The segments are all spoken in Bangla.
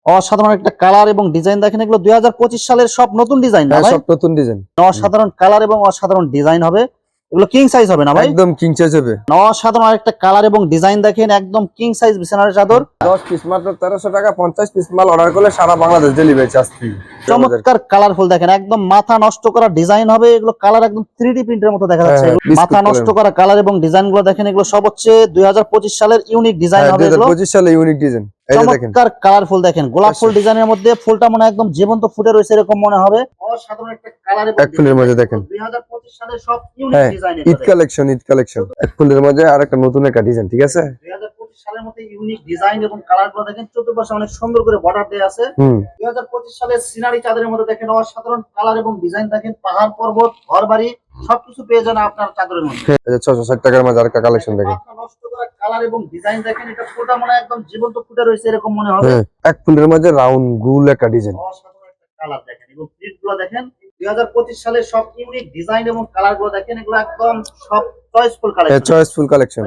অসাধারণ একটা কালার এবং ডিজাইন দেখেন, এগুলো 2025 সালের সব নতুন ডিজাইন না ভাই? সব নতুন ডিজাইন। অসাধারণ কালার এবং অসাধারণ ডিজাইন হবে। এগুলো কিং সাইজ হবে না ভাই? একদম কিং সাইজ হবে। অসাধারণ একটা কালার এবং ডিজাইন দেখেন, একদম কিং সাইজ বিছানার চাদর। 10 পিস মাত্র 1300 টাকা, 50 পিস মাল অর্ডার করলে সারা বাংলাদেশ ডেলিভারি চার্জ ফ্রি। চমৎকার কালারফুল দেখেন, একদম মাথা নষ্ট করা ডিজাইন হবে। এগুলো কালার একদম 3D প্রিন্টের মতো দেখা যাচ্ছে। মাথা নষ্ট করা কালার এবং ডিজাইন গুলো দেখেন, এগুলো সব হচ্ছে 2025 সালের ইউনিক ডিজাইন হবে। 2025 সালে ইউনিক ডিজাইন। এই যে দেখেন চমৎকার কালারফুল দেখেন, গোলাপ ফুল ডিজাইনের মধ্যে ফুলটা মনে একদম জীবন্ত ফুটে রয়েছে এরকম মনে হবে। অসাধারণ একটা কালার এবং এক ফুলের মধ্যে দেখেন 2025 সালের সব unique design. Eid collection, Eid collection. এক ফুলের মধ্যে আরেকটা নতুন একটা ডিজাইন, ঠিক আছে? 2025 সালের মধ্যে ইউনিক ডিজাইন এবং কালারগুলো দেখেন, চতুর্পাশে অনেক সুন্দর করে বর্ডার দেয়া আছে। 2025 সালের সিনারি চাদরের মধ্যে দেখেন অসাধারণ কালার এবং ডিজাইন দেখেন, পাহাড় পর্বত ঘরবাড়ি সবকিছু পেয়ে যান আপনার চাদরের মধ্যে। 660 টাকার মধ্যে আরেকটা কালেকশন দেখেন। নষ্ট করা কালার এবং ডিজাইন দেখেন, এটা ফুলটা মনে একদম জীবন্ত ফুটে রয়েছে এরকম মনে হবে। এক ফুলের মধ্যে রাউন্ড গোল একটা ডিজাইন। অসাধারণ একটা কালার দেখেন এবং প্রিন্টগুলো দেখেন। 2025 সালের সব ইউনিক ডিজাইন এবং কালারগুলো দেখেন, এগুলো একদম সব চয়েসফুল কালেকশন। Choiceful collection.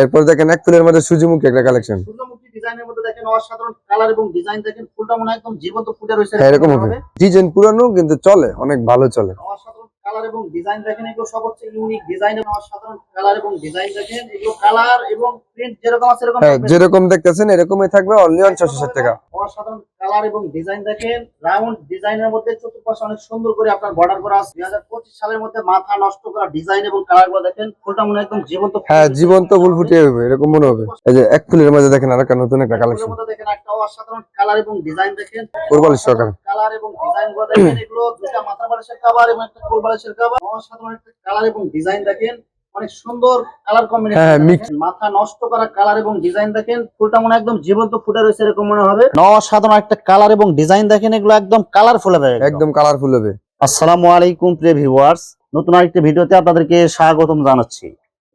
এরপর দেখেন এক ফুলের মধ্যে সূর্যমুখী একটা কালেকশন। সূর্যমুখী ডিজাইনের মধ্যে দেখেন অসাধারণ কালার এবং ডিজাইন দেখেন, ফুলটা মনে একদম জীবন্ত ফুটে রয়েছে এরকম হবে। ডিজাইন পুরানো কিন্তু চলে, অনেক ভালো চলে। অসাধারণ কালার এবং ডিজাইন দেখেন, এগুলো সব হচ্ছে ইউনিক ডিজাইন এবং অসাধারণ কালার এবং ডিজাইন দেখেন। এগুলো কালার এবং প্রিন্ট যেরকম আছে এরকম থাকবে। যেরকম দেখতেছেন এরকমই থাকবে, অনলি 660 টাকা। অসাধারণ কালার এবং ডিজাইন দেখেন, রাউন্ড ডিজাইনের মধ্যে চতুর্পাশে অনেক সুন্দর করে আপনার বর্ডার করা আছে। 2025 সালের মধ্যে মাথা নষ্ট করা ডিজাইন এবং কালারগুলো দেখেন, ফুলটা মনে একদম জীবন্ত। জীবন্ত ফুল ফুটে হবে এরকম মনে হবে। এই যে এক ফুলের মধ্যে দেখেন আরেকটা নতুন একটা কালেকশন। দেখেন একটা অসাধারণ কালার এবং ডিজাইন দেখেন, কোরবালিশ সরকার কালার এবং ডিজাইনগুলো দেখেন। এগুলো দুটো মাথা বালিশের কভার এবং একটা কোল বালিশের কভার। অসাধারণ একটা কালার এবং ডিজাইন দেখেন, অনেক সুন্দর কালার কম্বিনেশন। মাথা নষ্ট করা কালার এবং ডিজাইন দেখেন, ফুলটা মনে একদম জীবন্ত ফুটে রয়েছে এরকম মনে হবে। অসাধারণ একটা কালার এবং ডিজাইন দেখেন, এগুলো একদম কালারফুল হবে, একদম কালারফুল হবে। আসসালামু আলাইকুম প্রিয় ভিউয়ার্স, নতুন আরেকটি ভিডিওতে আপনাদেরকে স্বাগতম জানাচ্ছি।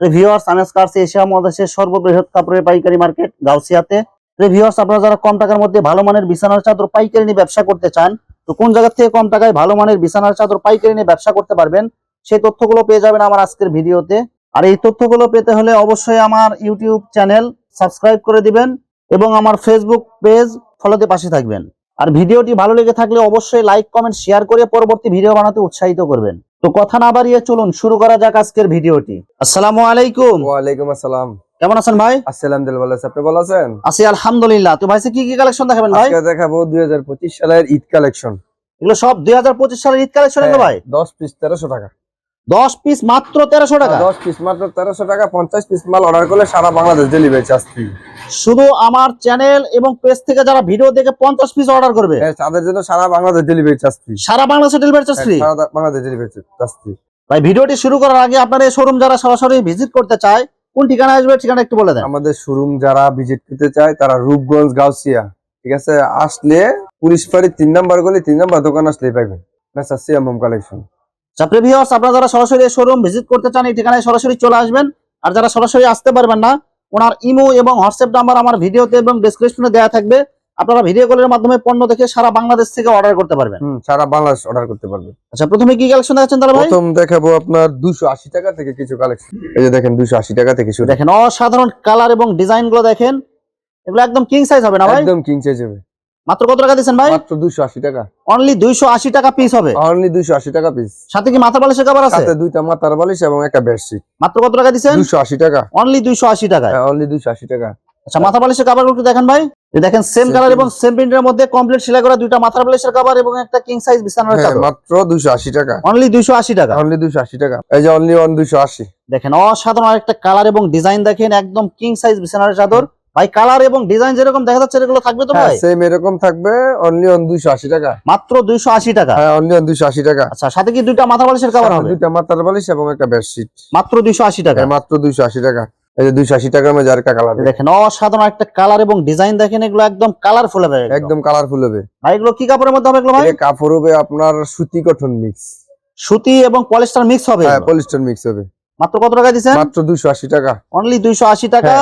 প্রিয় ভিউয়ার্স, আমি আজকে আসছি এশিয়া মহাদেশের সর্ববৃহৎ কাপড়ের পাইকারি মার্কেট গাউসিয়াতে। প্রিয় ভিউয়ার্স, আপনারা যারা কম টাকার মধ্যে ভালো মানের বিছানার চাদর পাইকারি নিয়ে ব্যবসা করতে চান, তো কোন জায়গা থেকে কম টাকায় ভালো মানের বিছানার চাদর পাইকারি নিয়ে ব্যবসা করতে পারবেন, সেই তথ্যগুলো পেয়ে যাবেন আমার আজকের ভিডিওতে। আর এই তথ্যগুলো পেতে হলে অবশ্যই আমার ইউটিউব চ্যানেল সাবস্ক্রাইব করে দিবেন এবং আমার ফেসবুক পেজ ফলোতে পাশে থাকবেন। আর ভিডিওটি ভালো লেগে থাকলে অবশ্যই লাইক কমেন্ট শেয়ার করে পরবর্তী ভিডিও বানাতে উৎসাহিত করবেন। তো কথা না বাড়িয়ে চলুন শুরু করা যাক আজকের ভিডিওটি। আসসালামু আলাইকুম। ওয়ালাইকুম আসসালাম। কেমন আছেন ভাই? আলহামদুলিল্লাহ ভালো আছি, আপনি ভালো আছেন? আছি আলহামদুলিল্লাহ। তো ভাই কি কি কালেকশন দেখাবেন ভাই? আজকে দেখাবো 2025 সালের ঈদ কালেকশন। এগুলো সব 2025 সালের ঈদ কালেকশন এগুলো ভাই? 10 পিস 1300 টাকা। 10 পিস মাত্র 1300 টাকা? 10 পিস মাত্র 1300 টাকা, 50 পিস মাল অর্ডার করলে সারা বাংলাদেশ ডেলিভারি চার্জ ফ্রি। শুধু আমার চ্যানেল এবং পেজ থেকে যারা ভিডিও দেখে 50 পিস অর্ডার করবে, তাদের জন্য সারা বাংলাদেশ ডেলিভারি চার্জ ফ্রি। সারা বাংলাদেশে ডেলিভারি চার্জ ফ্রি? সারা বাংলাদেশ ডেলিভারি চার্জ ফ্রি। ভাই ভিডিওটি শুরু করার আগে আপনার এই শোরুম যারা সরাসরি ভিজিট করতে চায় কোন ঠিকানা আসবে, ঠিকানা একটু বলে দেন। আমাদের শোরুম যারা ভিজিট করতে চায় তারা রূপগঞ্জ গাউসিয়া, ঠিক আছে, আসলে পুলিশ ফাঁড়ি 3 নাম্বার গলি 3 নাম্বার দোকান আসলেই পাবেন মেসার্স সিয়াম হোম কালেকশন। প্রিয় ভিউয়ার্স, আপনারা যারা সরাসরি এই শোরুম ভিজিট করতে চান এই ঠিকানায় সরাসরি চলে আসবেন। আর যারা সরাসরি আসতে পারবেন না, ওনার ইমো এবং হোয়াটসঅ্যাপ নাম্বার আমার ভিডিওতে এবং ডেসক্রিপশনে দেওয়া থাকবে। আপনারা ভিডিও কলের মাধ্যমে পণ্য দেখে সারা বাংলাদেশ থেকে অর্ডার করতে পারবেন। সারা বাংলাদেশ অর্ডার করতে পারবেন। আচ্ছা, প্রথমে কি কালেকশন দেখাচ্ছেন তাহলে ভাই? প্রথম দেখাবো আপনার 280 টাকা থেকে কিছু কালেকশন। এই যে দেখেন 280 টাকা থেকে শুরু। দেখেন অসাধারণ কালার এবং ডিজাইন গুলো দেখেন, এগুলো একদম কিং সাইজ হবে না ভাই? একদম কিং সাইজ হবে। মাত্র কত টাকা দিচ্ছেন ভাই? মাত্র 280 টাকা। অনলি 280 টাকা পিস হবে? অনলি 280 টাকা পিস। সাথে কি মাথা বালিশের কভার আছে? সাথে দুইটা মাথার বালিশ এবং একটা বেডশিট। মাত্র কত টাকা দিচ্ছেন? 280 টাকা। অনলি 280 টাকা? হ্যাঁ, অনলি 280 টাকা। আচ্ছা, মাথা বালিশের কভারগুলো একটু দেখেন ভাই। এই দেখেন সেম কালার এবং সেম প্রিন্টের মধ্যে কমপ্লিট সেলাই করা দুইটা মাথা বালিশের কভার এবং একটা কিং সাইজ বিছানার চাদর। মাত্র 280 টাকা। অনলি 280 টাকা? অনলি 280 টাকা। এই যে অনলি 280। দেখেন অসাধারণ আরেকটা কালার এবং ডিজাইন দেখেন, একদম কিং সাইজ বিছানার চাদর। ভাই কালার এবং ডিজাইন যেরকম দেখা যাচ্ছে এগুলো থাকবে তো ভাই? সেম এরকম থাকবে, অনলি 280 টাকা। মাত্র 280 টাকা? হ্যাঁ, অনলি 280 টাকা। আচ্ছা, সাথে কি দুইটা মাথা বালিশের কভার হবে? দুইটা মাথার বালিশ এবং একটা বেডশিট। মাত্র 280 টাকা? মাত্র 280 টাকা। এই যে 280 টাকার মধ্যে আরেকটা কালার। দেখেন অসাধারণ একটা কালার এবং ডিজাইন দেখেন, এগুলো একদম কালারফুল হবে, একদম কালারফুল হবে। ভাই এগুলো কি কাপড়ের মধ্যে হবে এগুলো ভাই? কাপড় হবে আপনার সুতি কটন মিক্স। সুতি এবং পলিস্টার মিক্স হবে? হ্যাঁ, পলিস্টার মিক্স হবে। মাত্র কত টাকা দিবেন? মাত্র 280 টাকা। অনলি 280 টাকা,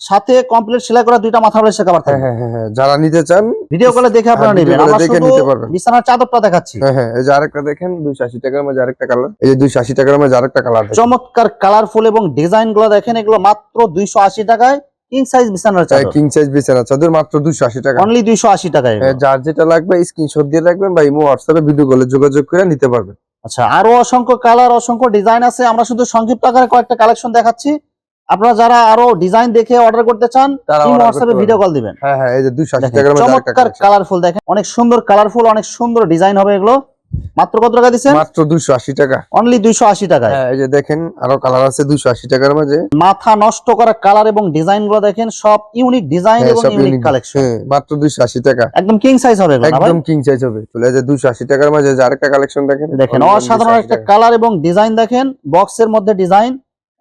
সাথে কমপ্লিট সেলাই করা দুইটা মাথা বালিশের কভার থাকবে। হ্যাঁ, যারা নিতে চান ভিডিও কলে দেখে আপনারা নেবেন। আমরা দেখে শুধু নিতে পারবেন। বিছানার চাদরটা দেখাচ্ছি। হ্যাঁ, এই যে আরেকটা দেখেন 280 টাকার মধ্যে আরেকটা কালার। এই যে 280 টাকার মধ্যে আরেকটা কালার। চমৎকার কালারফুল এবং ডিজাইন গুলো দেখেন, এগুলো মাত্র 280 টাকায় কিং সাইজ বিছানার চাদর, কিং সাইজ বিছানা চাদর মাত্র 280 টাকা। অনলি 280 টাকায়। যার যেটা লাগবে স্ক্রিনশট দিয়ে রাখবেন বা ইমো হোয়াটসঅ্যাপে ভিডিও কলে যোগাযোগ করে নিতে পারবেন। আচ্ছা, আরো অসংখ্য কালার, অসংখ্য ডিজাইন আছে। আমরা শুধু সংক্ষিপ্ত আকারে কয়েকটা কালেকশন দেখাচ্ছি। আপনারা যারা আরো ডিজাইন দেখে অর্ডার করতে চান, তারা ইমো order হোয়াটসঅ্যাপে করতে ভিডিও কল দিবেন। হ্যাঁ হ্যাঁ, এই যে 280 দেখেন, টাকার মধ্যে আরেকটা চমৎকার কালেকশন। কালারফুল, দেখেন অনেক সুন্দর কালারফুল, অনেক সুন্দর ডিজাইন হবে এগুলো। মাত্র কত টাকা দিচ্ছেন? মাত্র 280 টাকা, অনলি 280 টাকায়। হ্যাঁ এই যে দেখেন আরো কালার আছে 280 টাকার মাঝে। মাথা নষ্ট করা কালার এবং ডিজাইন গুলো দেখেন, সব ইউনিক ডিজাইন এবং সব ইউনিক unique। কালেকশন। হ্যাঁ মাত্র 280 টাকা, একদম কিং সাইজ হবে এগুলো না ভাই? একদম কিং সাইজ হবে। চলে এই যে 280 টাকার মাঝে যে আরেকটা কালেকশন দেখেন। দেখেন only অসাধারণ 280 একটা টাকা। কালার এবং ডিজাইন দেখেন, বক্সের মধ্যে ডিজাইন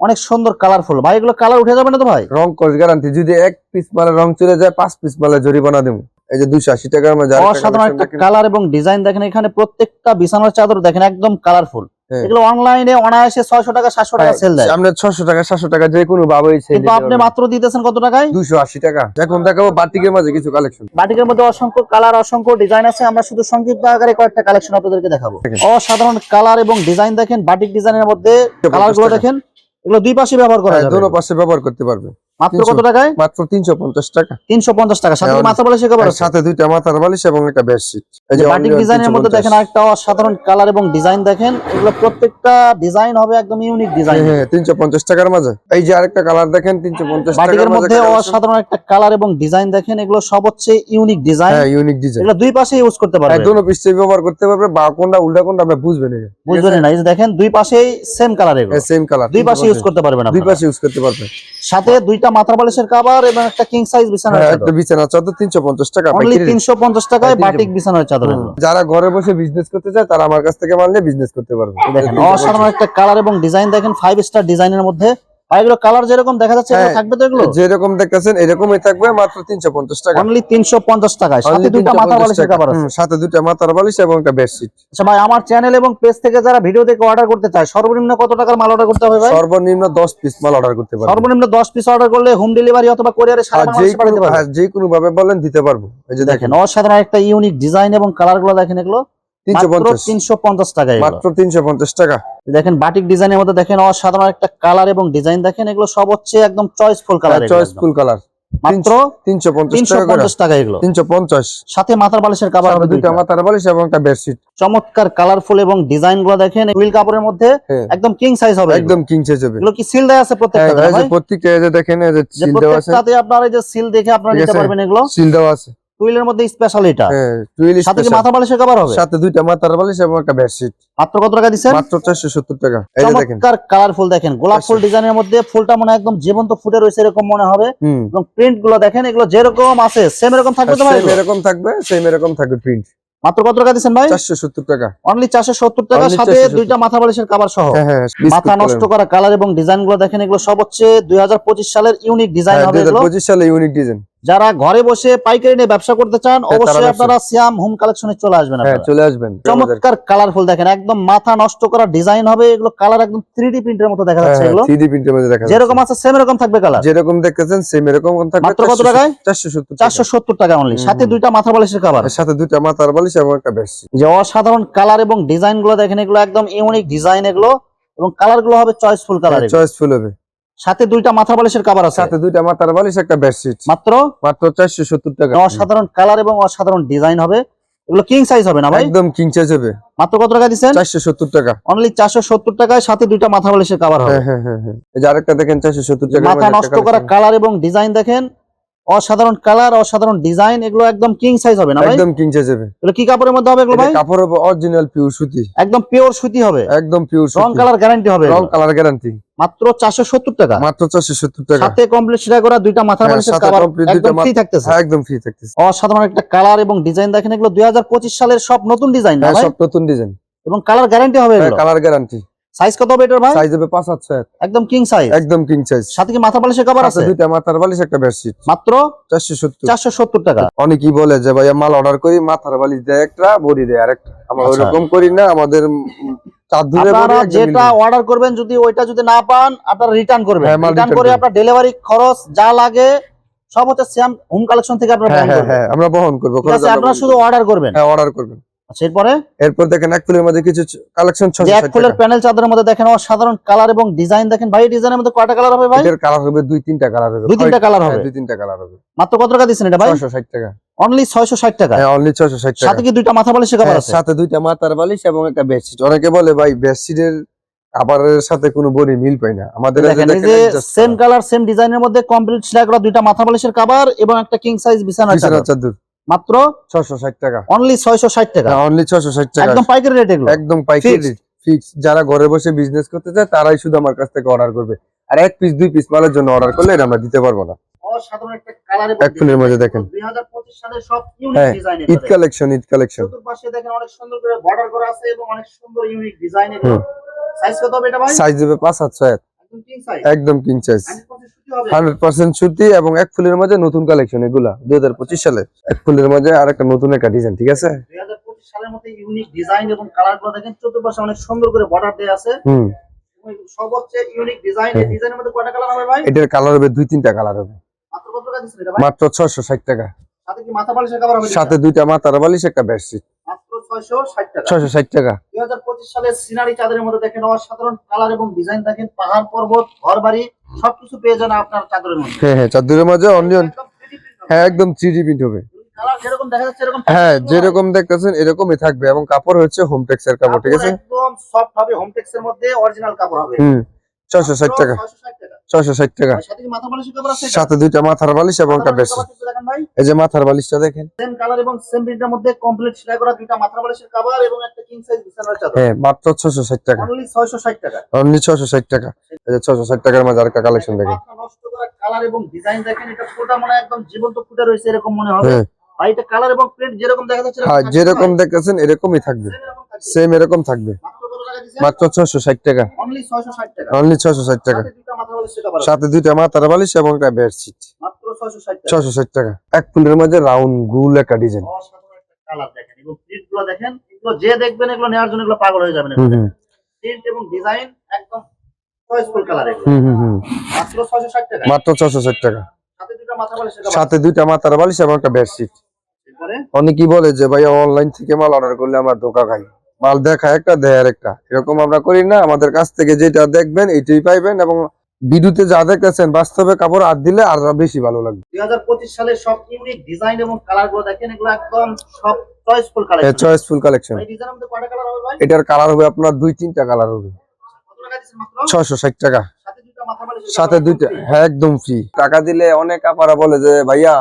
অনেক সুন্দর কালারফুল। ভাই এগুলো কালার উঠে যাবে না তো ভাই? রং কোর্স গ্যারান্টি, যদি এক পিস মালের রং চলে যায় 5 পিস মালের জরিমানা দেবো। এই যে 280 টাকার মাঝে আরেকটা অসাধারণ কালেকশন একটা দেখেন। কালার এবং ডিজাইন দেখেন, এখানে প্রত্যেকটা বিছানার চাদর দেখেন একদম কালারফুল। হ্যাঁ। এগুলো অনলাইনে অনায়াসে 600 টাকা 700 টাকা সেল দেয়, আমরা 600 টাকা 700 টাকা যে কোনো ভাবেই সেল কিন্তু আপনি মাত্র দিতেছেন কত টাকায়? 280 টাকা। এখন দেখাবো বাটিকের মাঝে কিছু কালেকশন। বাটিকের মধ্যে অসংখ্য কালার, অসংখ্য ডিজাইন আছে। আমরা শুধু সংক্ষিপ্ত আকারে কয়েকটা কালেকশন আপনাদেরকে দেখাবো। দেখেন। অসাধারণ কালার এবং ডিজাইন দেখেন, বাটিক ডিজাইনের মধ্যে কালার গুলো দেখেন, এগুলো দুই পাশে ব্যবহার করা যাবে। দুটো পাশে ব্যবহার করতে পারবে। মাত্র কত টাকায়? মাত্র 350 টাকা। 350 টাকা, সাথে মাথা বালিশের কভার আছে, সাথে দুইটা মাথার বালিশ এবং একটা বেডশিট। এই যে বাটিক only ডিজাইনের মধ্যে 350 দেখেন আরেকটা অসাধারণ কালার এবং ডিজাইন দেখেন, এগুলো প্রত্যেকটা ডিজাইন হবে একদম ইউনিক ডিজাইন। হ্যাঁ 350 টাকার মাঝে। এই যে আরেকটা কালার দেখেন 350 টাকার বাটিকের মাঝে মধ্যে collection। অসাধারণ একটা কালার এবং ডিজাইন দেখেন, এগুলো সব হচ্ছে ইউনিক ডিজাইন। হ্যাঁ ইউনিক ডিজাইন। এগুলো দুই পাশে ইউজ করতে পারবেন, দুটো পিসে ব্যবহার করতে পারবে, বা কোনটা উল্টা কোনটা আপনি বুঝবেন না। বুঝবেন না? এই যে দেখেন দুই পাশেই সেম কালার, এগুলো সেম কালার, দুই পাশে ইউজ করতে পারবেন দুই আপনারা। পাশে ইউজ করতে পারবে। সাথে দুইটা মাথার বালিশের কভার এবং একটা কিং সাইজ বিছানার হ্যাঁ, চাদর, একটা বিছানার চাদর 350 টাকা। অনলি পাইকারি রেট। 350 টাকায় হ্যাঁ, বাটিক বিছানার চাদর এগুলো। যারা ঘরে বসে বিজনেস করতে চায় তারা আমার কাছ থেকে মানলে বিজনেস করতে পারবে। দেখেন অসাধারণ একটা কালার এবং ডিজাইন দেখেন, 5 স্টার ডিজাইনের মধ্যে। আর এগুলো কালার যেরকম দেখা যাচ্ছে এগুলো হ্যাঁ, থাকবে তো এগুলো? যেরকম দেখতেছেন এরকমই থাকবে, মাত্র 350 টাকা। অনলি 350 টাকায়, সাথে Only দুইটা মাথার 350 বালিশের টাকা। কভার আছে। সাথে দুইটা মাথার বালিশ এবং একটা বেডশিট। আচ্ছা ভাই, আমার চ্যানেল এবং পেজ থেকে যারা ভিডিও দেখে অর্ডার করতে চায়, সর্বনিম্ন কত টাকার মাল অর্ডার করতে হবে ভাই? সর্বনিম্ন 10 পিস মাল অর্ডার করতে পারবে। সর্বনিম্ন 10 পিস অর্ডার করলে হোম ডেলিভারি অথবা কোরিয়ারে সারা বাংলাদেশে পাঠাতে পারবে। যে কোনো ভাবে বলেন দিতে পারবো। এই যে দেখেন দেখেন অসাধারণ একটা ইউনিক ডিজাইন এবং কালার গুলো দেখেন, এগুলো মাত্র 350 350 টাকায়। মাত্র 350 টাকা। দেখেন বাটিক ডিজাইনের মধ্যে দেখেন অসাধারণ একটা কালার এবং ডিজাইন দেখেন, এগুলো সব হচ্ছে একদম চয়েসফুল কালার। চয়েসফুল কালার, মাত্র 350 টাকা করে। 350 টাকা এগুলো, 350। সাথে মাথার বালিশের কভার হবে দুইটা দুইটা। মাথার বালিশ এবং একটা বেডশিট। চমৎকার কালারফুল এবং ডিজাইন গুলো দেখেন, উইল কাপড়ের মধ্যে হ্যাঁ। একদম কিং সাইজ হবে। একদম কিং সাইজ হবে। এগুলো কি সিল দেয়া আছে প্রত্যেকটা? এই যে প্রত্যেকটা এই যে দেখেন এই যে যে সিল দেওয়া আছে। প্রত্যেকটাতে আপনারা এই যে সিল দেখে আপনারা ঠিক নিতে আছে? পারবেন। এগুলো সিল দেওয়া আছে। টুইলের মধ্যে স্পেশাল এটা, হ্যাঁ টুইল সাথে কি স্পেশাল। মাথার বালিশের কভার হবে? সাথে দুইটা মাথার বালিশ এবং একটা বেডশিট। মাত্র কত টাকা দিচ্ছেন? মাত্র 470 টাকা। এই যে দেখেন চমৎকার কালারফুল দেখেন, গোলাপ ফুল ডিজাইনের মধ্যে ফুলটা মনে হয় একদম জীবন্ত ফুটে রয়েছে এরকম মনে হবে। হুম, এবং প্রিন্ট গুলো দেখেন, এগুলো যেরকম আছে সেম এরকম থাকবে তো ভাই? সেম এরকম থাকবে, সেম এরকম থাকবে প্রিন্ট। মাত্র কত টাকা দিচ্ছেন ভাই? 470 টাকা। অনলি 470 টাকা, Only সাথে 470 দুইটা মাথা বালিশের কভার সহ। হ্যাঁ হ্যাঁ, মাথা নষ্ট করা কালার এবং ডিজাইন গুলো দেখেন, এগুলো সব হচ্ছে 2025 সালের ইউনিক ডিজাইন হবে এগুলো। 2025 সালে ইউনিক ডিজাইন। যারা ঘরে বসে পাইকারি নিয়ে ব্যবসা করতে চান, হ্যাঁ, অবশ্যই তারা আপনারা সিয়াম হোম কালেকশনে চলে আসবেন। হ্যাঁ আপনারা চলে আসবেন। চমৎকার কালারফুল দেখেন, একদম মাথা নষ্ট করা ডিজাইন হবে এগুলো, কালার একদম 3D প্রিন্টের মতো দেখা যাচ্ছে এগুলো। 3D প্রিন্টের মধ্যে দেখা যাচ্ছে। যেরকম আছে সেম এরকম থাকবে কালার। যেরকম দেখতেছেন সেম এরকম থাকবে। মাত্র কত টাকায়? 470 টাকা। 470 টাকা অনলি, সাথে দুইটা মাথা বালিশের কভার। এর সাথে দুইটা মাথার বালিশ এবং একটা বেডশিট। যে অসাধারণ কালার এবং ডিজাইন গুলো দেখেন, এগুলো একদম ইউনিক ডিজাইন এগুলো, এবং কালার গুলো হবে চয়েসফুল কালার। চয়েসফুল হবে। সাথে দুইটা মাথা বালিশের কভার আছে, সাথে দুইটা মাথার বালিশ একটা বেডশিট। মাত্র 470 টাকা। অসাধারণ কালার এবং অসাধারণ ডিজাইন হবে এগুলো। কিং সাইজ হবে না ভাই? একদম কিং সাইজ হবে। মাত্র কত টাকা দিচ্ছেন? 470 টাকা। অনলি 470 টাকায়, সাথে দুইটা মাথা বালিশের কভার হবে। হ্যাঁ হ্যাঁ হ্যাঁ, এই যে আরেকটা দেখেন 470 টাকা। মাথা নষ্ট করা কালার এবং ডিজাইন দেখেন, অসাধারণ কালার, অসাধারণ ডিজাইন, এগুলো একদম কিং সাইজ হবে না ভাই? একদম কিং সাইজ হবে। এগুলো কি কাপড়ের মধ্যে হবে এগুলো ভাই? কাপড় হবে অরিজিনাল পিওর সুতি। একদম পিওর সুতি হবে, একদম পিওর সুতি। রং কালার গ্যারান্টি হবে, রং কালার গ্যারান্টি। মাত্র 470 টাকা। মাত্র 470 টাকা। সাথে কমপ্লিট সেটা করা দুইটা মাথা বালিশের সাথে কভার complete দুইটা একদম ফ্রি থাকতেছে। হ্যাঁ একদম ফ্রি থাকতেছে। অসাধারণ একটা কালার এবং ডিজাইন দেখেন, এগুলো 2025 সালের সব নতুন ডিজাইন না হ্যাঁ ভাই? সব নতুন ডিজাইন এবং কালার গ্যারান্টি হবে এগুলো। Colour guarantee. সাইজ কত হবে এটার ভাই? সাইজ হবে 5/7। একদম কিং সাইজ, একদম কিং সাইজ। সাথে কি মাথা বালিশের কভার সাথে আছে? দুইটা মাথার বালিশ একটা বেডশিট। মাত্র 470। 470 টাকা। অনেকেই বলে যে ভাইয়া মাল অর্ডার করি মাথার বালিশ দেয় একটা, বডি দেয় আরেকটা। আমরা আচ্ছা। ওইরকম করি না, আমাদের চাদরে বডি আপনারা একদম যেটা মিলবে। অর্ডার করবেন, যদি ওইটা যদি না পান আপনারা রিটার্ন করবেন। হ্যাঁ, মাল রিটার্ন return করে করবেন। আপনার ডেলিভারি খরচ যা লাগে সব হচ্ছে সিয়াম হোম কালেকশন থেকে আপনারা হ্যাঁ বহন হ্যাঁ করবেন। হ্যাঁ, আমরা বহন করবো। ঠিক আছে, আপনারা শুধু অর্ডার করবেন। হ্যাঁ অর্ডার করবেন। আচ্ছা, এরপর দেখেন এক ফুলের মধ্যে কিছু কালেকশন যে এক 660 ফুলের টাকা। প্যানেল চাদরের মধ্যে দেখেন অসাধারণ কালার এবং ডিজাইন দেখেন ভাই, ডিজাইনের মধ্যে কয়টা কালার হবে ভাই? এটার কালার হবে 2-3টা কালার হবে। 2-3টা কালার হবে। 2-3টা কালার হবে। মাত্র কত টাকা দিচ্ছেন এটা ভাই? 660 টাকা। অনলি 660 টাকা। হ্যাঁ, অনলি 660 টাকা। সাথে কি দুইটা মাথা বালিশের কভার হ্যাঁ, আছে? সাথে দুইটা মাথার বালিশ এবং একটা বেডশিট। অনেকে বলে ভাই বেডশিটের কাভারের সাথে কোনো বডি মিল পাই না। আমাদের এই যে দেখেন এই দেখেন যে adjust সেম করা। কালার সেম ডিজাইনের মধ্যে কমপ্লিট সেলাই করা দুইটা মাথা বালিশের কভার এবং একটা কিং সাইজ বিছানার বিছানার চাদর। চাদর মাত্র 660 টাকা। অনলি 660 টাকা। হ্যাঁ, অনলি 660 টাকা। একদম পাইকারি রেট এগুলো। একদম পাইকারি ফিক্স। যারা ঘরে বসে বিজনেস করতে চায় তারাই শুধু আমার কাছ থেকে অর্ডার করবে। আর এক পিস 2 পিস মালের জন্য অর্ডার করলে এটা আমরা দিতে পারবো না। অসাধারণ একটা কালার এবং এক ফুলের মধ্যে দেখেন। 2025 সালের সব ইউনিক হ্যাঁ, design Eid collection, Eid collection. চতুর্পাশে দেখেন অনেক সুন্দর করে বর্ডার করা আছে এবং অনেক সুন্দর ইউনিক ডিজাইন এগুলো। সাইজ কত হবে এটা ভাই? সাইজ দেবে 5-7 একদম কিং সাইজ। একদম কিং সাইজ। 100% সুতি হবে। 100% সুতি এবং এক ফুলের মধ্যে নতুন কালেকশন এগুলা 2025 সালে। এক ফুলের মধ্যে আরেকটা নতুন একটা ডিজাইন, ঠিক আছে? 2025 সালের মধ্যে ইউনিক ডিজাইন এবং কালারগুলো দেখেন চতুর্পাশে অনেক সুন্দর করে বর্ডার দেয়া আছে। এবং এগুলো সব হচ্ছে ইউনিক ডিজাইন। এই ডিজাইনের মধ্যে কয়টা কালার হবে ভাই? এটার কালার হবে 2-3টা কালার হবে। মাত্র কত টাকা দিচ্ছেন এটা ভাই? মাত্র 660 টাকা। সাথে কি মাথা বালিশের কভার হবে? সাথে দুইটা মাথার বালিশ একটা বেডশিট। মাত্র 660 টাকা। 660 টাকা। 2025 সালের সিনারি চাদরের মধ্যে দেখেন অসাধারণ কালার এবং ডিজাইন দেখেন, পাহাড় পর্বত ঘর বাড়ি সবকিছু পেয়ে যান আপনার চাদরের মধ্যে। হ্যাঁ হ্যাঁ, চাদরের মধ্যে অনলি একদম 3D print হবে। হ্যাঁ, একদম 3D প্রিন্ট হবে। কালার যেরকম দেখা যাচ্ছে এরকম হ্যাঁ, থাকবে। যেরকম দেখতেছেন এরকমই থাকবে এবং কাপড় হচ্ছে হোমটেক্স এর কাপড়, ঠিক আছে? একদম সফট হবে, হোমটেক্স এর মধ্যে অরিজিনাল কাপড় হবে। 660 টাকা। 660 টাকা। 660 টাকা। আর সাথে কি মাথা বালিশের কভার আছে? সাথে দুইটা মাথার বালিশ এবং একটা বেডশিট। দেখেন ভাই, এই যে মাথার বালিশটা দেখেন। সেম কালার এবং সেম প্রিন্টের মধ্যে কমপ্লিট সেলাই করা দুইটা মাথা বালিশের কভার এবং একটা কিং সাইজ বিছানার চাদর। হ্যাঁ, মাত্র 660 টাকা। অনলি 660 টাকা। অনলি 660 টাকা। এই যে 660 টাকার মধ্যে আরেকটা কালেকশন দেখেন। মাথা নষ্ট করা কালার এবং ডিজাইন দেখেন, এটা পুরোটা মনে হয় একদম জীবন্ত ফুটে রয়েছে এরকম মনে হবে। হ্যাঁ ভাই এটা কালার এবং প্রিন্ট যেরকম দেখা যাচ্ছে হ্যাঁ, যেরকম দেখতেছেন এরকমই থাকবে। সেম এরকম থাকবে। মাত্র 660 টাকা। অনলি 660 টাকা। অনলি 660 টাকা। সাথে দুইটা মাথা বালিশের কভার আছে। সাথে দুইটা মাথার বালিশ এবং একটা বেডশিট। মাত্র 660 টাকা। 660 টাকা। এক ফুলের মধ্যে রাউন্ড গোল একটা ডিজাইন। অসাধারণ একটা কালার দেখেন এবং প্রিন্টগুলো দেখেন, এগুলো যে দেখবেন এগুলো নেওয়ার জন্য এগুলো পাগল হয়ে যাবেন। প্রিন্ট এবং ডিজাইন একদম চয়েসফুল কালার এগুলো। মাত্র 660 টাকা। মাত্র 660 টাকা। সাথে দুইটা মাথা বালিশের কভার। সাথে দুইটা মাথার বালিশ এবং একটা বেডশিট। এরপরে অনেকেই বলে যে ভাইয়া অনলাইন থেকে মাল অর্ডার করলে আমরা ধোকা খাই, মাল দেখায় একটা দেয় আরেকটা। এরকম আমরা করি না। আমাদের কাছ থেকে যেটা দেখবেন এইটাই পাইবেন এবং ভিডিওতে যা দেখতেছেন বাস্তবে কাপড় হাত দিলে আর বেশি ভালো লাগবে। 2025 সালের সব ইউনিক ডিজাইন এবং কালারগুলো দেখেন, এগুলো একদম সব চয়েসফুল কালেকশন। Choiceful collection. এই ডিজাইনের মধ্যে কয়টা কালার হবে ভাই? এটার কালার হবে আপনার 2-3টা কালার হবে। কত টাকা দিচ্ছেন মাত্র? 660 টাকা। সাথে দুইটা মাথা বালিশের সাথে কভার দুইটা, free। হ্যাঁ একদম ফ্রি। টাকা দিলে অনেক আপারা বলে যে ভাইয়া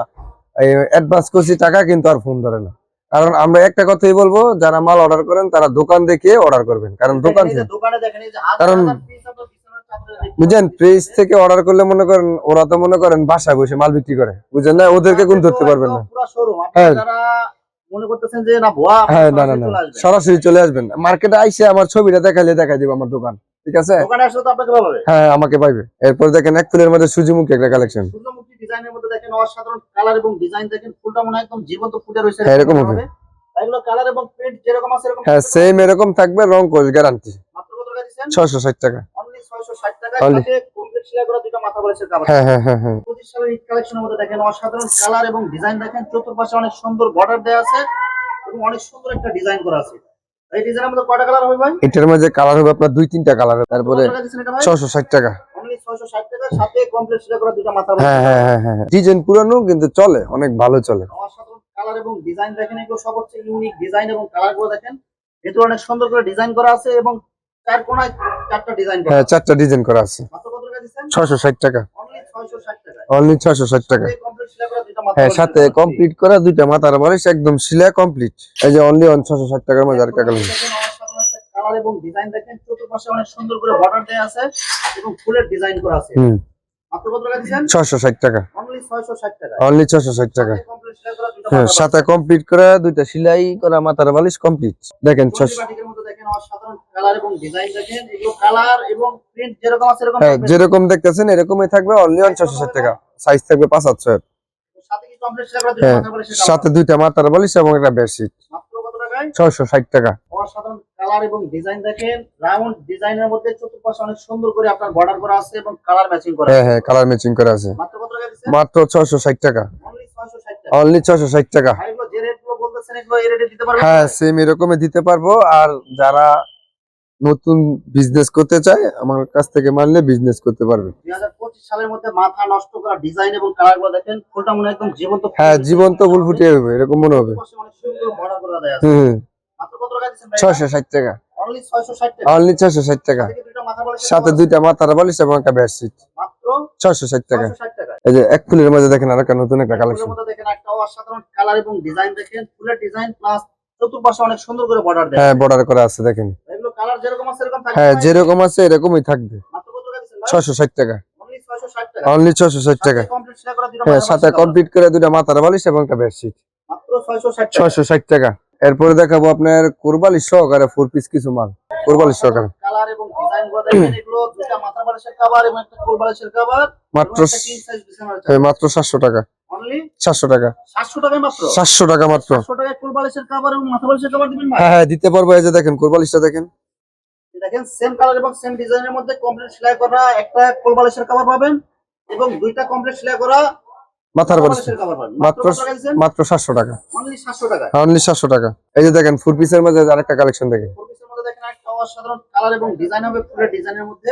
অ্যাডভান্স করছি টাকা, কিন্তু আর ফোন ধরে না। কারণ আমরা একটা কথাই বলবো, যারা মাল অর্ডার করেন তারা দোকান দেখে অর্ডার করবেন। কারণ দোকান দেখেন এই যে দোকানে দেখেন এই যে কারণ হাজার পিস আপনার বিছানার চাদরে দেখতে বুঝেন, পেজ থেকে অর্ডার করলে মনে করেন ওরা তো মনে করেন বাসায় বসে মাল বিক্রি করে, বুঝেন না? ওদেরকে কোন ধরতে পারবেন না। পুরো শোরুম। হ্যাঁ। আপনারা যারা মনে করতেছেন যে না ভুয়া, হ্যাঁ, না আপনারা না না, চলে আসবেন। সরাসরি চলে আসবেন মার্কেটে আইসে আমার ছবিটা দেখাইলে দেখাই দিব আমার দোকান, ঠিক আছে? দোকানে আসলে তো আপনাকে পাবে। হ্যাঁ, আমাকে পাইবে। এরপর দেখেন এক ফুলের মধ্যে সূর্যমুখী একটা কালেকশন। সূর্যমুখী ডিজাইনের মধ্যে দেখেন অসাধারণ কালার এবং ডিজাইন দেখেন, ফুলটা মনে হয় একদম জীবন্ত ফুটে রয়েছে। হ্যাঁ, এরকম হবে। এগুলো কালার এবং প্রিন্ট যেরকম আছে এরকম হ্যাঁ, সেম এরকম থাকবে, রং কোর্স গ্যারান্টি। মাত্র কত টাকা দিচ্ছেন? 660 টাকা। অনলি 660 টাকা। Only। সাথে কমপ্লিট সেলাই করা দুটো মাথা বালিশের কভার। হ্যাঁ হ্যাঁ হ্যাঁ হ্যাঁ। 25 সালের ঈদ কালেকশনের মধ্যে দেখেন অসাধারণ কালার এবং ডিজাইন দেখেন, চতুর্পাশে অনেক সুন্দর বর্ডার দেয়া আছে এবং অনেক সুন্দর একটা ডিজাইন করা আছে। এই ডিজাইনের মধ্যে কয়টা কালার হবে ভাই? এটার মধ্যে কালার হবে আপনার 2-3টা কালার। তারপরে কত টাকা দিচ্ছেন এটা ভাই? 660 টাকা। অনলি 660 টাকা। সাথে কমপ্লিট সেলাই করা দুটো মাথা হ্যাঁ বালিশের হ্যাঁ হ্যাঁ হ্যাঁ, ডিজাইন পুরানো কিন্তু চলে, অনেক ভালো চলে। অসাধারণ কালার এবং ডিজাইন দেখেন, এগুলো সব হচ্ছে ইউনিক ডিজাইন এবং কালার গুলো দেখেন, ভেতরে অনেক সুন্দর করে ডিজাইন করা আছে এবং চার কোণায় চারটা ডিজাইন করা হ্যাঁ, আছে। 4টা ডিজাইন করা আছে। মাত্র কত টাকা দিচ্ছেন? 660 টাকা। অনলি 660 টাকা। অনলি 660 টাকা। কমপ্লিট সেলাই করা দুটো মাথা হ্যাঁ, বালিশের সাথে কভার। কমপ্লিট করা দুইটা মাথার বালিশ একদম সিলা কমপ্লিট। এই যে অনলি 660 টাকার মধ্যে আর কালার। দেখেন অসাধারণ একটা কালার এবং ডিজাইন দেখেন, চতুর্পাশে অনেক সুন্দর করে বর্ডার দেয়া আছে এবং ফুলের ডিজাইন করা আছে। মাত্র কত টাকা দিচ্ছেন? 660 টাকা। অনলি 660 টাকা। অনলি 660 টাকা। কমপ্লিট সেলাই করা দুটো হ্যাঁ, মাথা সাথে কমপ্লিট করা দুইটা সেলাই করা মাথার বালিশ কমপ্লিট। দেখেন বালিশ। বাটিকের মধ্যে দেখেন অসাধারণ কালার এবং ডিজাইন দেখেন, এগুলো কালার এবং প্রিন্ট যেরকম আছে এরকম হ্যাঁ, থাকবে। যেরকম দেখতেছেন এরকমই থাকবে। অনলি 660 টাকা। সাইজ থাকবে 5-7। সাথে কি কমপ্লিট সেলাই করা দুটো হ্যাঁ, মাথা বালিশের কভার। সাথে দুইটা মাথার বালিশ এবং একটা বেডশিট। মাত্র কত টাকায়? 660 টাকা। অসাধারণ কালার এবং ডিজাইন দেখেন, রাউন্ড ডিজাইনের মধ্যে চতুর্পাশে অনেক সুন্দর করে আপনার বর্ডার করা আছে এবং কালার ম্যাচিং করা হ্যাঁ আছে। হ্যাঁ, কালার ম্যাচিং করা আছে। মাত্র কত টাকা দিচ্ছেন? মাত্র 660 টাকা। অনলি 660 টাকা। অনলি 660 টাকা। ভাই এগুলো যে রেটগুলো বলতেছেন বলতেছেন এগুলো এই রেটে দিতে পারবেন? হ্যাঁ সেম এরকমই দিতে পারবো। আর যারা নতুন বিজনেস করতে চায় আমার কাছ থেকে মানলে বিজনেস করতে পারবে। 2025 সালের মধ্যে মাথা নষ্ট করা ডিজাইন এবং কালার গুলো দেখেন, ফুলটা মনে হয় একদম জীবন্ত ফুল। হ্যাঁ জীবন্ত ফুল ফুটিয়ে হবে এরকম মনে হবে। পাশে অনেক সুন্দর বর্ডার করা দেয়া আছে। হুম মাত্র কত টাকা দিচ্ছেন ভাই? 660 টাকা, অনলি 660 টাকা। অনলি 660 টাকা, সাথে কি দুইটা মাথা বালিশের সাথে কভার? দুইটা মাথার বালিশ এবং একটা বেডশিট। মাত্র 660 টাকা। 660 টাকা। এই যে এক ফুলের মধ্যে দেখেন আরেকটা নতুন একটা ফুলের কালেকশন। মধ্যে দেখেন একটা অসাধারণ কালার এবং ডিজাইন দেখেন, ফুলের ডিজাইন প্লাস চতুর্পাশে অনেক সুন্দর করে বর্ডার দেয়া। হ্যাঁ বর্ডার করা আছে দেখেন। এগুলো কালার যেরকম আছে এরকম থাকবে? হ্যাঁ ভাই? যেরকম আছে এরকমই থাকবে। মাত্র কত টাকা দিচ্ছেন ভাই? 660 টাকা, অনলি 660 টাকা। অনলি 660 টাকা। সাথে কমপ্লিট সেলাই করা দুইটা হ্যাঁ মাথা সাথে বালিশের কমপ্লিট করে দুইটা মাথার বালিশ এবং একটা বেডশিট। মাত্র 660 টাকা। 660 টাকা। এরপরে দেখাবো আপনার কোরবালি সহকারে 4 পিস কিছু মাল, কোরবালি সহকারে কালার এবং ডিজাইন গুলো দেখেন, এগুলো দুইটা মাথা বালিশের কভার এবং একটা কোল বালিশের কভার মাত্র কিং সাইজ বিছানার চাদর। হ্যাঁ, মাত্র 700 টাকা, অনলি 700 টাকা, 700 টাকায় মাত্র 700 টাকা মাত্র। 700 টাকায় কোল বালিশের কভার এবং মাথা বালিশের কভার দিবেন ভাই? হ্যাঁ হ্যাঁ দিতে পারবো। এই যে দেখেন কোরবালিশটা দেখেন। দেখেন সেম কালার এবং সেম ডিজাইনের মধ্যে কমপ্লিট সেলাই করা একটা কোল বালিশের কভার পাবেন এবং দুইটা কমপ্লিট সেলাই করা মাথার বালিশ বালিশের কভার পাবেন। মাত্র কত টাকা দিচ্ছেন? মাত্র 700 টাকা, অনলি 700 টাকা। অনলি 700 টাকা। এই যে দেখেন 4 পিসের মধ্যে আরেকটা কালেকশন দেখেন। ফোর পিসের মধ্যে দেখেন একটা অসাধারণ কালার এবং ডিজাইন হবে, ফুলের ডিজাইনের মধ্যে।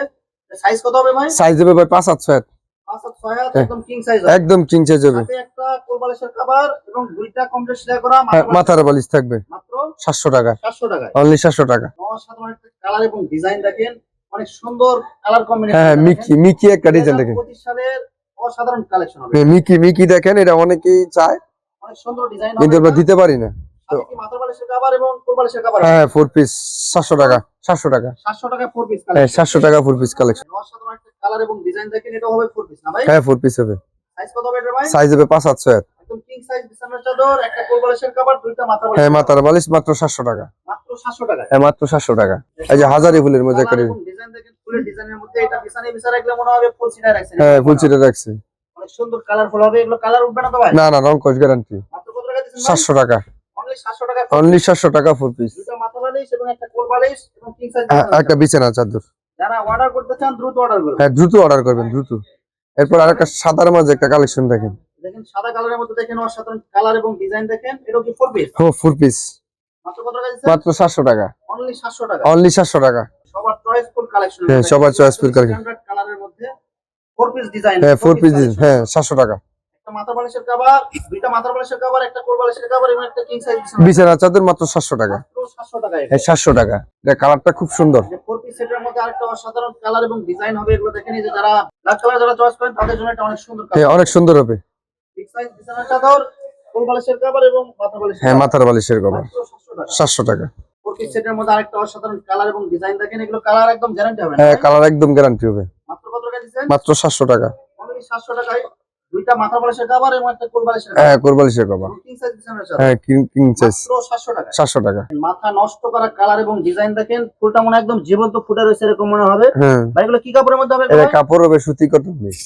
সাইজ কত হবে ভাই? সাইজ হবে ভাই 5 হাত 6 হাত, 5 হাত 6 হাত, একদম কিং সাইজ হবে। একদম কিং সাইজ হবে। সাথে একটা কোল বালিশের কভার এবং দুইটা কমপ্লিট সেলাই করা হ্যাঁ, মাথার বালিশ থাকবে মাত্র 700 টাকা, 700 টাকায়। অনলি 700 টাকা। অসাধারণ একটা কালার এবং ডিজাইন দেখেন, অনেক সুন্দর কালার কম্বিনেশন। হ্যাঁ মিকি মিকি একটা ডিজাইন দেখেন। 2025 সালের অসাধারণ কালেকশন হবে। হ্যাঁ, মিকি মিকি দেখেন, এটা অনেকেই চায় অনেক সুন্দর ডিজাইন হবে। কিন্তু আমরা দিতে পারি না। সাথে কি মাথার বালিশের কভার এবং কোল বালিশের কভার? হ্যাঁ 4 পিস 700 টাকা, 700 টাকা। 700 টাকায় 4 পিস হ্যাঁ কালেকশন। 700 টাকা 4 পিস কালেকশন। অসাধারণ একটা কালার এবং ডিজাইন দেখেন, এটা হবে 4 পিস না ভাই? হ্যাঁ 4 পিস হবে। সাইজ কত হবে এটা ভাই? সাইজ হবে 5 হাত 6 হাত। একদম কিং সাইজ বিছানার চাদর, একটা কোল বালিশের কভার, দুইটা মাথার বালিশ। হ্যাঁ মাথার বালিশ মাত্র 700 টাকা, মাত্র 700 টাকায়। হ্যাঁ মাত্র 700 টাকা। এই যে হাজারি ফুলের মধ্যে একটা কালার এবং ডিজাইন দেখেন, ফুলের ডিজাইনের মধ্যে এটা বিছানায় বিছা রাখলে মনে হবে ফুল সিটায় রাখছেন। হ্যাঁ ফুল চিটে রাখছে। অনেক সুন্দর কালারফুল হবে। এগুলো কালার উঠবে না তো ভাই? না না রং কস গ্যারান্টি। মাত্র কত টাকা দিচ্ছেন ভাই? 700 টাকা, অনলি 700 টাকায় অনলি 700 টাকা 4 পিস। দুইটা মাথা বালিশ এবং একটা কোল বালিশ এবং কিং সাইজ। একটা বিছানা চাদর। যারা অর্ডার করতে চান দ্রুত অর্ডার করুন। হ্যাঁ দ্রুত অর্ডার করবেন দ্রুত। এরপর আরেকটা সাদার মাঝে একটা কালেকশন দেখেন। দেখেন সাদা কালারের মধ্যে দেখেন অসাধারণ কালার এবং ডিজাইন দেখেন, এটা কি 4 পিস? ও 4 পিস মাত্র কত টাকা দিচ্ছেন? মাত্র 700 টাকা, অনলি 700 টাকা। অনলি 700 টাকা। সবার চয়েসফুল কালেকশন। হ্যাঁ, সবার choiceful collection। স্ট্যান্ডার্ড কালারের মধ্যে 4 পিস ডিজাইন। হ্যাঁ 4 পিস হ্যাঁ 700 টাকা। একটা মাথা বালিশের কভার, দুইটা মাথা বালিশের কভার, একটা কোল বালিশের কভার এবং একটা কিং সাইজ বিছানা চাদর মাত্র 700 টাকা, মাত্র 700 টাকা। হ্যাঁ 700 টাকা। এটা কালারটা খুব সুন্দর। যে 4 পিস সেটের মধ্যে আরেকটা অসাধারণ কালার এবং ডিজাইন হবে, এগুলো দেখেন। এই যে যারা ব্ল্যাক কালার যারা চয়েস করেন তাদের জন্য এটা অনেক সুন্দর হ্যাঁ কালার। অনেক সুন্দর হবে। বিগ সাইজ বিছানার চাদর, কোল বালিশের কভার এবং মাথা বালিশের হ্যাঁ cover। মাথার বালিশের কভার মাত্র 700 টাকা। 700 টাকা। 4 পিস সেটের মধ্যে আরেকটা অসাধারণ কালার এবং ডিজাইন দেখেন, এগুলো কালার একদম গ্যারান্টি হবে না হ্যাঁ ভাই? কালার একদম গ্যারান্টি হবে। মাত্র কত টাকা দিচ্ছেন? মাত্র 700 টাকা, অনলি 700 টাকায় দুইটা মাথা বালিশের কভার এবং একটা কোল বালিশের হ্যাঁ কভার। কোরবালিশের কভার। কিং সাইজ বিছানার চাদর হ্যাঁ কিং সাইজ মাত্র 700 টাকা। 700 টাকা। মাথা নষ্ট করা কালার এবং ডিজাইন দেখেন, ফুলটা মনে হয় একদম জীবন্ত ফুটে রয়েছে এরকম মনে হবে হ্যাঁ ভাই। এগুলো কি কাপড়ের মধ্যে হবে এটা ভাই? কাপড় হবে সুতি কটন মিক্স।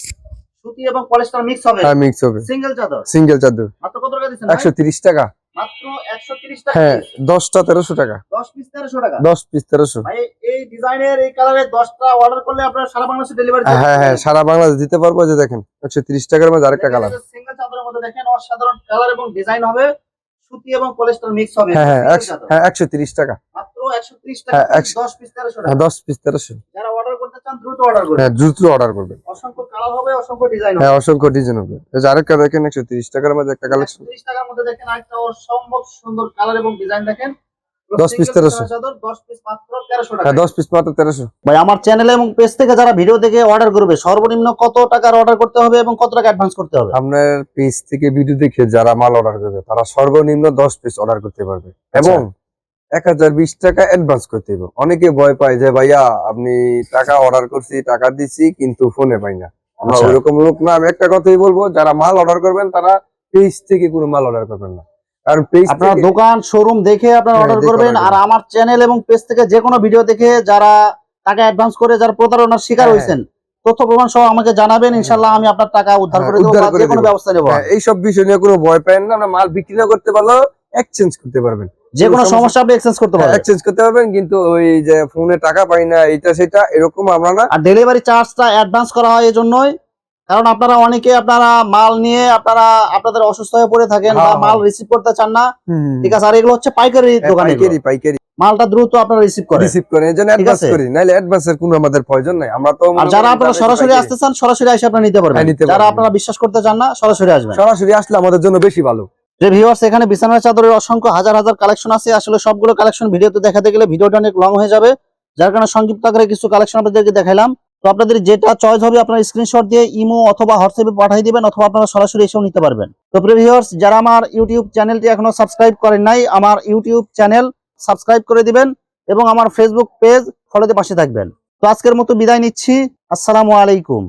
সুতি এবং পলিস্টার মিক্স হবে, হ্যাঁ মিক্স হবে। সিঙ্গেল চাদর। সিঙ্গেল চাদর মাত্র কত টাকা দিচ্ছেন ভাই? 130 টাকা, মাত্র 130 টাকা। হ্যাঁ 10টা 1300 টাকা, 10 পিস 1300 টাকা। 10 পিস 1300। ভাই এই ডিজাইনের এই কালারের 10টা অর্ডার করলে আপনারা সারা বাংলাদেশে ডেলিভারি হ্যাঁ হ্যাঁ সারা বাংলাদেশ দিতে পারবো। যে দেখেন 130 টাকার মধ্যে আরেকটা কালার। সিঙ্গেল চাদরের মধ্যে দেখেন অসাধারণ কালার এবং ডিজাইন হবে, সুতি এবং পলিস্টার মিক্স হবে। হ্যাঁ হ্যাঁ single চাদর। হ্যাঁ 130 টাকা, মাত্র 130 হ্যাঁ, টাকা। 100 10 পিস 1300 হ্যাঁ টাকা। 10 পিস 1300। যারা অর্ডার করতে চান দ্রুত অর্ডার করুন। হ্যাঁ দ্রুত অর্ডার করবেন। অসংখ্য কালার হবে, অসংখ্য ডিজাইন হবে। হ্যাঁ অসংখ্য ডিজাইন হবে। এই যে আরেকটা দেখেন 130 টাকার মধ্যে একটা কালেকশন। 130 টাকার মধ্যে দেখেন আরেকটা অসম্ভব সুন্দর কালার এবং ডিজাইন দেখেন। 10 পিস 1300। চাদর 10 পিস মাত্র 1300 হ্যাঁ টাকা। 10 পিস মাত্র 1300। ভাই আমার চ্যানেল এবং পেজ থেকে যারা ভিডিও দেখে অর্ডার করবে সর্বনিম্ন কত টাকার অর্ডার করতে হবে এবং কত টাকা অ্যাডভান্স করতে হবে? আপনার পেজ থেকে ভিডিও দেখে যারা মাল অর্ডার করবে তারা সর্বনিম্ন 10 পিস অর্ডার করতে পারবে এবং 1020 টাকা অ্যাডভান্স করতে হবে। অনেকে ভয় পায় যে ভাইয়া আপনি টাকা অর্ডার করছি, টাকা দিছি কিন্তু ফোনে পাই না। আমরা আচ্ছা। ওইরকম লোক না। আমি একটা কথাই বলবো, যারা মাল অর্ডার করবেন তারা পেজ থেকে কোনো মাল অর্ডার করবেন না, কারণ পেজ আপনারা দোকান শোরুম দেখে আপনারা হ্যাঁ, অর্ডার দেখে করবেন। order আর করবেন। আমার চ্যানেল এবং পেজ থেকে যে কোনো ভিডিও দেখে যারা টাকা অ্যাডভান্স করে যারা প্রতারণার শিকার হ্যাঁ, হয়েছেন তথ্য প্রমাণ সহ আমাকে জানাবেন, ইনশাআল্লাহ আমি আপনার টাকা উদ্ধার হ্যাঁ, করে দেবো উদ্ধার বা করে যে কোনো দেব। ব্যবস্থা নেব। এইসব বিষয় নিয়ে কোনো ভয় পাবেন না। আমরা মাল বিক্রি না করতে পারলেও এক্সচেঞ্জ করতে পারবেন। যে কোনো সমস্যা আপনি এক্সচেঞ্জ করতে পারবেন। এক্সচেঞ্জ করতে পারবেন, কিন্তু ওই যে ফোনে টাকা পাই না এটা সেটা এরকম আমরা না। আর ডেলিভারি চার্জটা অ্যাডভান্স করা হয় এজন্যই, কারণ আপনারা অনেকে আপনারা মাল নিয়ে আপনাদের অসুস্থ হয়ে পড়ে থাকেন বা মাল রিসিভ করতে চান না, ঠিক আছে। আর এগুলো হচ্ছে পাইকারি দোকানে, পাইকারি মালটা দ্রুত আপনারা রিসিভ করেন, এজন্য অ্যাডভান্স করি, নাইলে অ্যাডভান্সের কোনো আমাদের প্রয়োজন নাই। আমরা তো আর যারা আপনারা সরাসরি আসতে চান সরাসরি এসে আপনারা নিতে পারবেন, যারা আপনারা বিশ্বাস করতে চান না সরাসরি আসবেন, সরাসরি আসলে আমাদের জন্য বেশি ভালো। যে ভিউয়ার্স এখানে বিছানার চাদরের অসংখ্য হাজার হাজার কালেকশন আছে, আসলে সবগুলো কালেকশন ভিডিওতে দেখাতে গেলে ভিডিওটা অনেক লং হয়ে যাবে, যার কারণে সংক্ষিপ্ত আকারে কিছু কালেকশন আপনাদেরকে দেখাইলাম। তো আপনাদের যেটা চয়েস হবে আপনারা স্ক্রিনশট দিয়ে ইমো অথবা হোয়াটসঅ্যাপে পাঠিয়ে দিবেন, অথবা আপনারা সরাসরি এসেও নিতে পারবেন। তো প্রিয় ভিউয়ার্স, যারা আমার ইউটিউব চ্যানেলটি এখনো সাবস্ক্রাইব করেন নাই, আমার ইউটিউব চ্যানেল সাবস্ক্রাইব করে দিবেন এবং আমার ফেসবুক পেজ ফলোতে পাশে থাকবেন। তো আজকের মতো বিদায় নিচ্ছি, আসসালামু আলাইকুম।